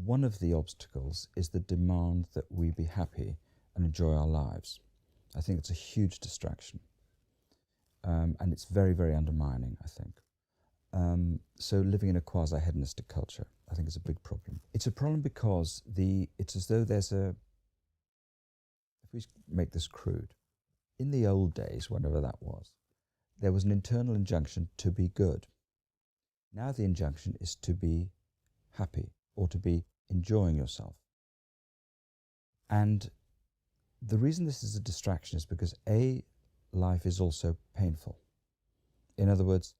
one of the obstacles is the demand that we be happy and enjoy our lives. I think it's a huge distraction. And it's very, very undermining, I think. So living in a quasi-hedonistic culture, I think, is a big problem. It's a problem because it's as though there's if we make this crude, in the old days, whenever that was, there was an internal injunction to be good. Now the injunction is to be happy or to be enjoying yourself. And the reason this is a distraction is because life is also painful. In other words,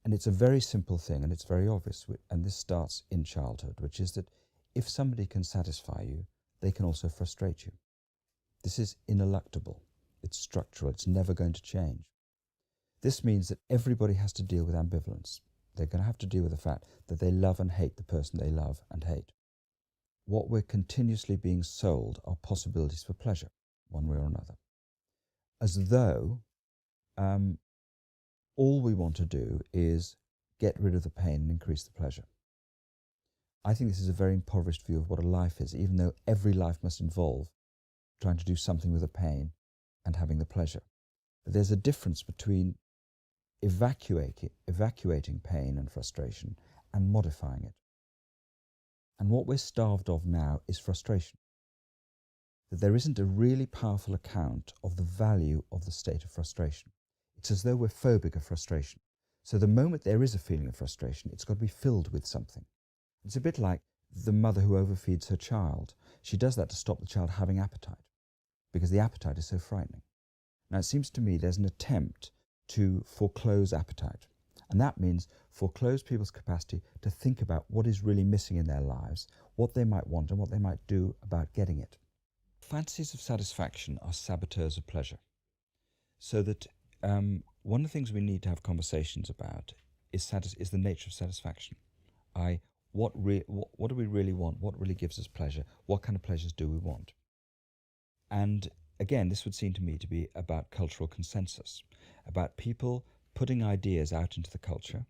and it's a very simple thing and it's very obvious, and this starts in childhood, which is that if somebody can satisfy you, they can also frustrate you. This is ineluctable, it's structural, it's never going to change. This means that everybody has to deal with ambivalence. They're going to have to deal with the fact that they love and hate the person they love and hate. What we're continuously being sold are possibilities for pleasure, one way or another. As though all we want to do is get rid of the pain and increase the pleasure. I think this is a very impoverished view of what a life is, even though every life must involve trying to do something with the pain and having the pleasure. But there's a difference between evacuating pain and frustration and modifying it. And what we're starved of now is frustration. That there isn't a really powerful account of the value of the state of frustration. It's as though we're phobic of frustration. So the moment there is a feeling of frustration, it's got to be filled with something. It's a bit like the mother who overfeeds her child. She does that to stop the child having appetite, because the appetite is so frightening. Now, it seems to me there's an attempt to foreclose appetite. And that means foreclose people's capacity to think about what is really missing in their lives, what they might want and what they might do about getting it. Fantasies of satisfaction are saboteurs of pleasure. So that one of the things we need to have conversations about is the nature of satisfaction. What do we really want? What really gives us pleasure? What kind of pleasures do we want? And again, this would seem to me to be about cultural consensus, about people putting ideas out into the culture,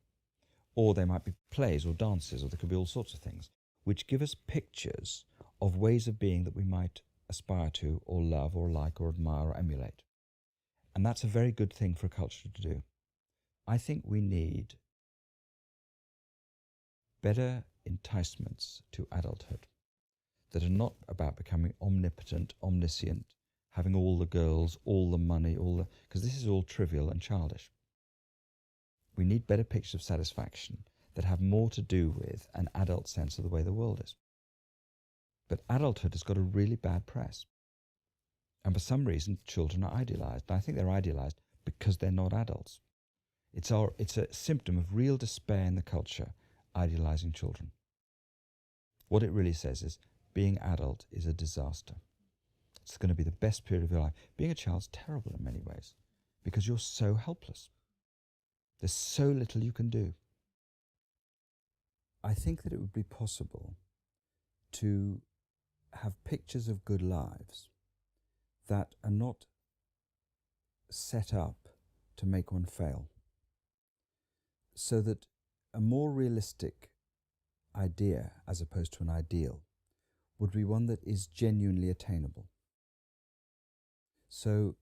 or they might be plays or dances, or there could be all sorts of things, which give us pictures of ways of being that we might aspire to, or love, or like, or admire, or emulate. And that's a very good thing for a culture to do. I think we need better enticements to adulthood that are not about becoming omnipotent, omniscient, having all the girls, all the money, because this is all trivial and childish. We need better pictures of satisfaction that have more to do with an adult sense of the way the world is. But adulthood has got a really bad press. And for some reason, children are idealized. And I think they're idealized because they're not adults. It's a symptom of real despair in the culture, idealizing children. What it really says is, being adult is a disaster. It's going to be the best period of your life. Being a child's terrible in many ways because you're so helpless. There's so little you can do. I think that it would be possible to have pictures of good lives that are not set up to make one fail, so that a more realistic idea, as opposed to an ideal, would be one that is genuinely attainable. So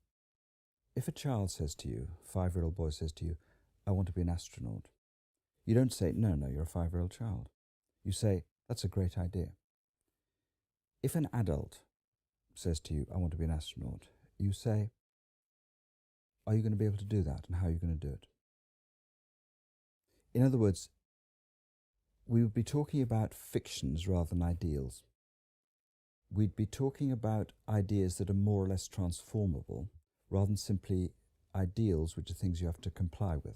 if a child says to you, a 5-year-old boy says to you, I want to be an astronaut, you don't say, no, you're a 5-year-old child. You say, that's a great idea. If an adult says to you, I want to be an astronaut, you say, are you going to be able to do that, and how are you going to do it? In other words, we would be talking about fictions rather than ideals. We'd be talking about ideas that are more or less transformable rather than simply ideals, which are things you have to comply with.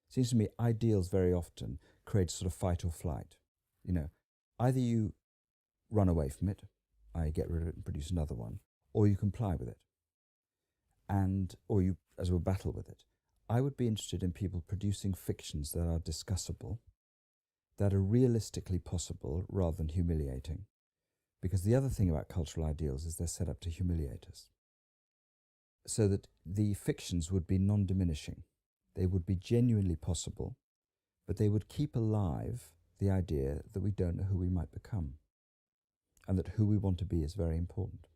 It seems to me ideals very often create sort of fight or flight. Either you run away from it, I get rid of it and produce another one, or you comply with it, or you, as well, battle with it. I would be interested in people producing fictions that are discussable, that are realistically possible rather than humiliating, because the other thing about cultural ideals is they're set up to humiliate us. So that the fictions would be non-diminishing. They would be genuinely possible, but they would keep alive the idea that we don't know who we might become. and that who we want to be is very important.